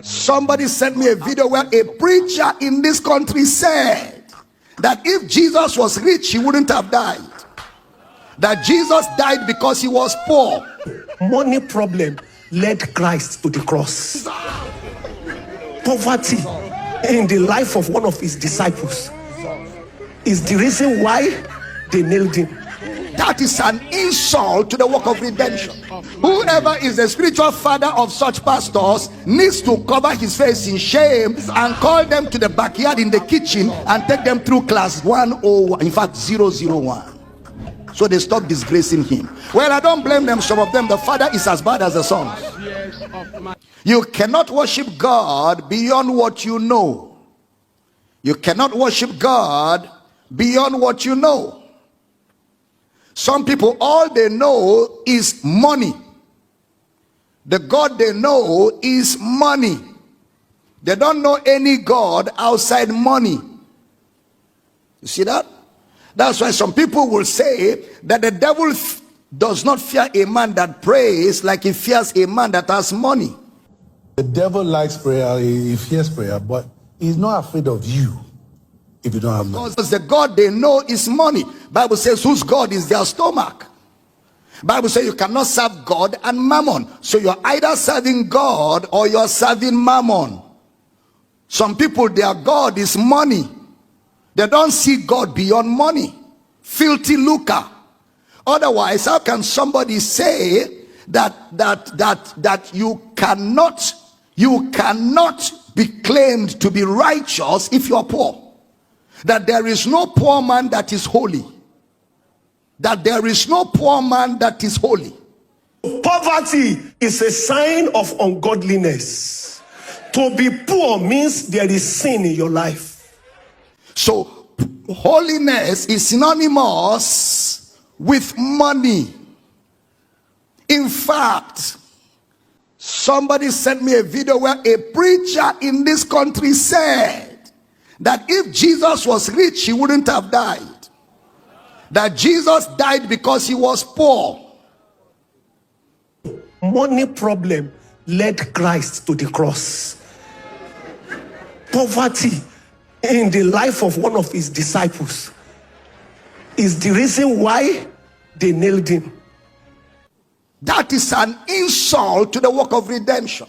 Somebody sent me a video where a preacher in this country said that if Jesus was rich, he wouldn't have died. That Jesus died because he was poor. Money problem led Christ to the cross. Poverty in the life of one of his disciples is the reason why they nailed him. That is an insult to the work of redemption. Whoever is the spiritual father of such pastors needs to cover his face in shame and call them to the backyard in the kitchen and take them through class 101, in fact 001, so they stop disgracing him. Well, I don't blame them. Some of them, the father is as bad as the son. You cannot worship God beyond what you know. You cannot worship God beyond what you know. Some people, all they know is money. The God they know is money. They don't know any God outside money. You see that? That's why some people will say that the devil does not fear a man that prays like he fears a man that has money. The devil likes prayer, he fears prayer, but he's not afraid of you if you don't have money. Because the God they know is money. Bible says whose God is their stomach. Bible says you cannot serve God and mammon. So you're either serving God or you're serving mammon. Some people, their God is money. They don't see God beyond money. Filthy lucre. Otherwise, how can somebody say that you cannot be claimed to be righteous if you are poor? That there is no poor man that is holy. That there is no poor man that is holy. Poverty is a sign of ungodliness. To be poor means there is sin in your life. So holiness is synonymous with money. In fact, somebody sent me a video where a preacher in this country said that if Jesus was rich, he wouldn't have died. That Jesus died because he was poor. Money problem led Christ to the cross. Poverty in the life of one of his disciples is the reason why they nailed him. That is an insult to the work of redemption.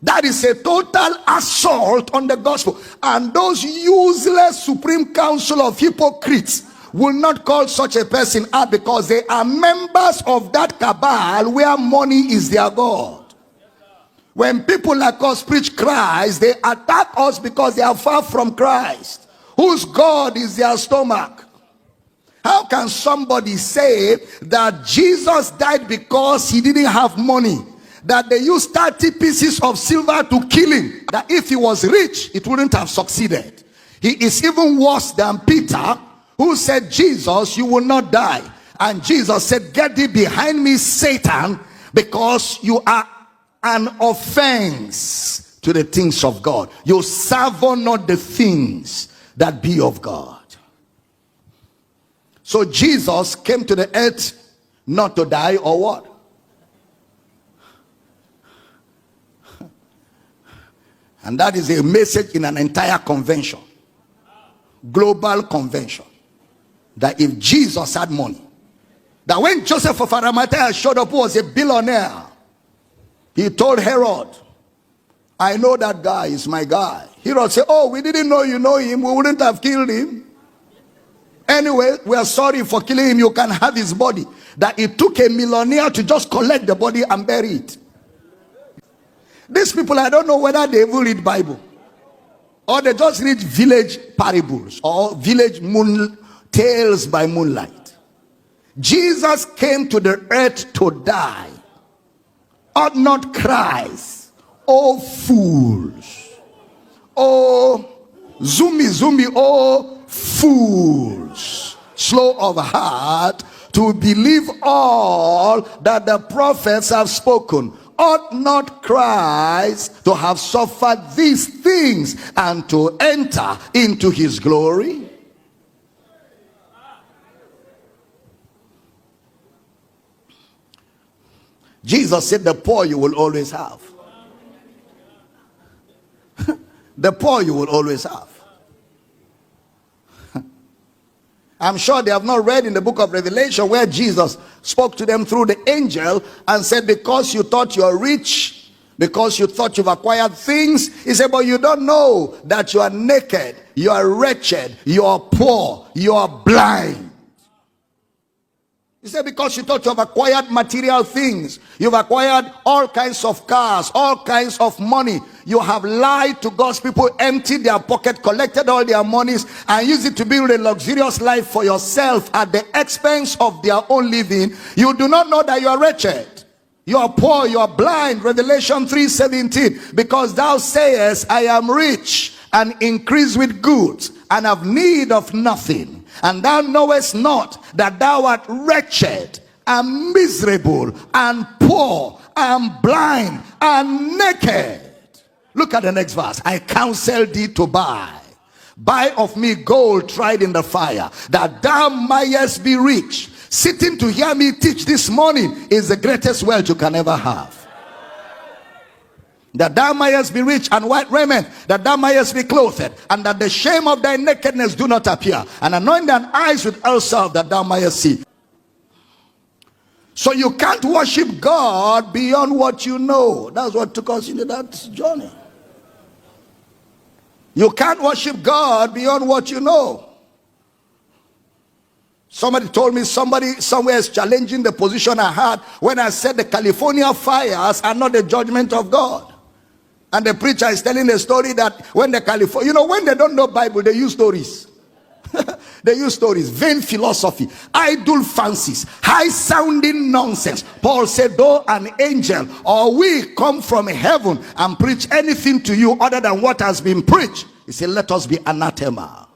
That is a total assault on the gospel. And those useless Supreme Council of hypocrites will not call such a person out because they are members of that cabal where money is their God. When people like us preach Christ, they attack us because they are far from Christ, whose God is their stomach. How can somebody say that Jesus died because he didn't have money? That they used 30 pieces of silver to kill him. That if he was rich, it wouldn't have succeeded. He is even worse than Peter, who said, Jesus, you will not die. And Jesus said, get thee behind me, Satan, because you are an offense to the things of God. You savour not the things that be of God. So Jesus came to the earth not to die, or what? And that is a message in an entire convention, global convention, that if Jesus had money, that when Joseph of Arimathea showed up, who was a billionaire, he told Herod, I know that guy is my guy. Herod said, oh, we didn't know you know him, we wouldn't have killed him. Anyway, we are sorry for killing him, you can have his body. That it took a millionaire to just collect the body and bury it. These people, I don't know whether they even read Bible, or they just read village parables or village tales by moonlight. Jesus came to the earth to die. Ought not Christ, oh fools, oh zumi, oh fools, slow of heart to believe all that the prophets have spoken. Ought not Christ to have suffered these things and to enter into his glory? Jesus said the poor you will always have. The poor you will always have. I'm sure they have not read in the book of Revelation where Jesus spoke to them through the angel and said, because you thought you're rich, because you thought you've acquired things, he said, but you don't know that you are naked, you are wretched, you are poor, you are blind. He said, because you thought you have acquired material things, you've acquired all kinds of cars, all kinds of money, you have lied to God's people, emptied their pocket, collected all their monies, and used it to build a luxurious life for yourself at the expense of their own living. You do not know that you are wretched, you are poor, you are blind. Revelation 3:17, because thou sayest, I am rich and increase with goods, and have need of nothing, and thou knowest not that thou art wretched and miserable and poor and blind and naked. Look at the next verse. I counsel thee to buy of me gold tried in the fire, that thou mayest be rich. Sitting to hear me teach this morning is the greatest wealth you can ever have. That thou mayest be rich, and white raiment, that thou mayest be clothed, and that the shame of thy nakedness do not appear, and anoint thine eyes with oil salve, that thou mayest see. So you can't worship God beyond what you know. That's what took us into that journey. You can't worship God beyond what you know. Somebody told me somebody somewhere is challenging the position I had when I said the California fires are not the judgment of God. And the preacher is telling a story that when the California, when they don't know Bible, they use stories. They use stories, vain philosophy, idle fancies, high sounding nonsense. Paul said, though an angel or we come from heaven and preach anything to you other than what has been preached, he said, let us be anathema.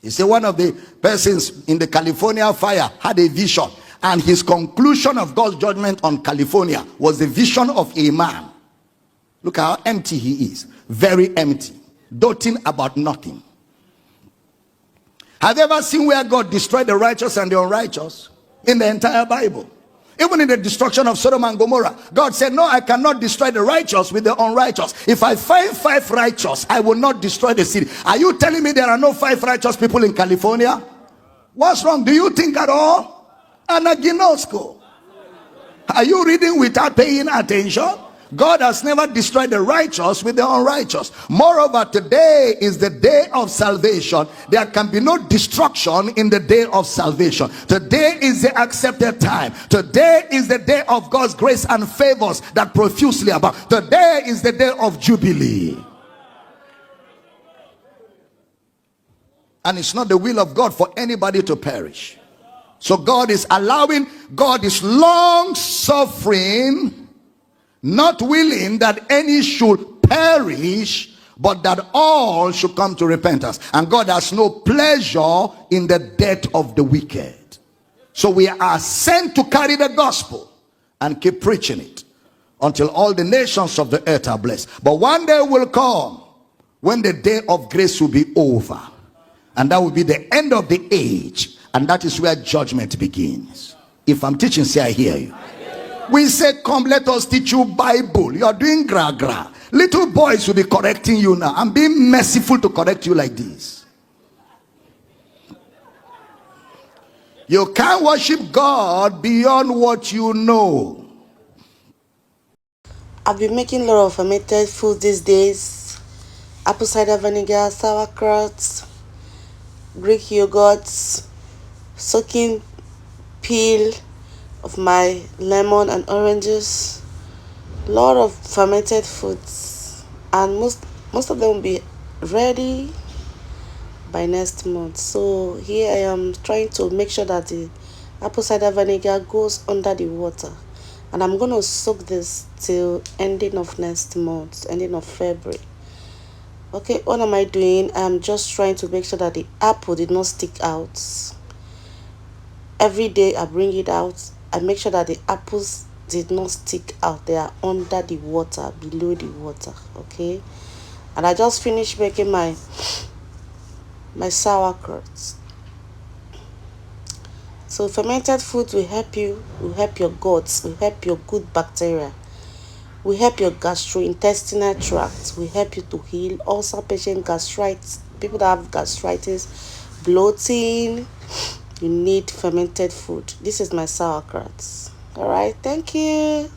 He said one of the persons in the California fire had a vision, and his conclusion of God's judgment on California was the vision of a man. Look how empty he is. Very empty. Doting about nothing. Have you ever seen where God destroyed the righteous and the unrighteous? In the entire Bible. Even in the destruction of Sodom and Gomorrah, God said, no, I cannot destroy the righteous with the unrighteous. If I find 5 righteous, I will not destroy the city. Are you telling me there are no 5 righteous people in California? What's wrong? Do you think at all? Anaginosko. Are you reading without paying attention? God has never destroyed the righteous with the unrighteous. Moreover, today is the day of salvation. There can be no destruction in the day of salvation. Today is the accepted time. Today is the day of God's grace and favors that profusely abound. Today is the day of jubilee. And it's not the will of God for anybody to perish. So God is allowing, God is long suffering, not willing that any should perish, but that all should come to repentance. And God has no pleasure in the death of the wicked. So we are sent to carry the gospel and keep preaching it until all the nations of the earth are blessed. But one day will come when the day of grace will be over, and that will be the end of the age, and that is where judgment begins. If I'm teaching, say I hear you. We say, come, let us teach you Bible. You are doing gra. Little boys will be correcting you now. I'm being merciful to correct you like this. You can't worship God beyond what you know. I've been making a lot of fermented food these days. Apple cider vinegar, sauerkraut, Greek yogurts, soaking peel of my lemon and oranges. A lot of fermented foods, and most of them will be ready by next month. So here I am trying to make sure that the apple cider vinegar goes under the water, and I'm going to soak this till ending of next month, ending of February. Okay, what am I doing? I'm just trying to make sure that the apple did not stick out. Every day I bring it out. I make sure that the apples did not stick out. They are under the water, below the water. Okay, and I just finished making my sauerkraut. So fermented food will help you, will help your guts, will help your good bacteria, We help your gastrointestinal tract. We help you to heal ulcer patient, gastritis, people that have gastritis, bloating. You need fermented food. This is my sauerkraut. All right, thank you.